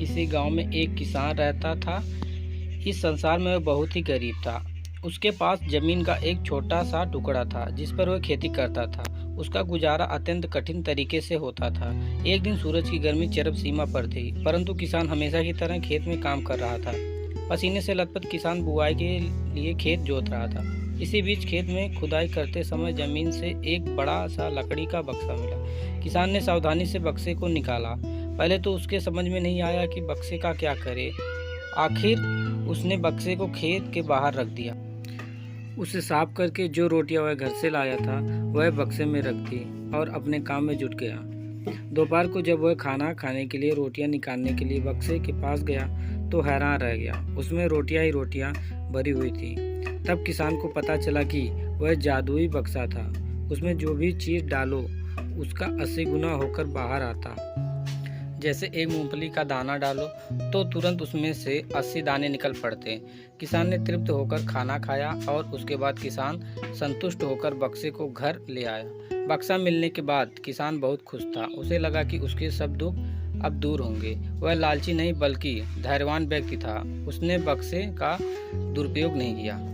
किसी गांव में एक किसान रहता था। इस संसार में वह बहुत ही गरीब था। उसके पास जमीन का एक छोटा सा टुकड़ा था जिस पर वह खेती करता था। उसका गुजारा अत्यंत कठिन तरीके से होता था। एक दिन सूरज की गर्मी चरम सीमा पर थी, परंतु किसान हमेशा की तरह खेत में काम कर रहा था। पसीने से लथपथ किसान बुआई के लिए खेत जोत रहा था। इसी बीच खेत में खुदाई करते समय जमीन से एक बड़ा सा लकड़ी का बक्सा मिला। किसान ने सावधानी से बक्से को निकाला। पहले तो उसके समझ में नहीं आया कि बक्से का क्या करे। आखिर उसने बक्से को खेत के बाहर रख दिया। उसे साफ करके जो रोटियां वह घर से लाया था वह बक्से में रख दी और अपने काम में जुट गया। दोपहर को जब वह खाना खाने के लिए रोटियां निकालने के लिए बक्से के पास गया तो हैरान रह गया। उसमें रोटियां ही रोटियां भरी हुई थी। तब किसान को पता चला कि वह जादुई बक्सा था। उसमें जो भी चीज़ डालो उसका 80 गुना होकर बाहर आता। जैसे एक मूंगफली का दाना डालो तो तुरंत उसमें से 80 दाने निकल पड़ते। किसान ने तृप्त होकर खाना खाया और उसके बाद किसान संतुष्ट होकर बक्से को घर ले आया। बक्सा मिलने के बाद किसान बहुत खुश था। उसे लगा कि उसके सब दुख अब दूर होंगे। वह लालची नहीं बल्कि धैर्यवान व्यक्ति था। उसने बक्से का दुरुपयोग नहीं किया।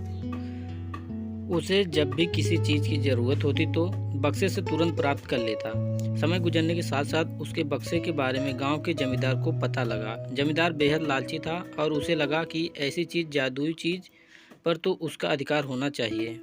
उसे जब भी किसी चीज़ की ज़रूरत होती तो बक्से से तुरंत प्राप्त कर लेता। समय गुजरने के साथ साथ उसके बक्से के बारे में गांव के जमींदार को पता लगा। जमींदार बेहद लालची था और उसे लगा कि ऐसी चीज़, जादुई चीज़ पर तो उसका अधिकार होना चाहिए।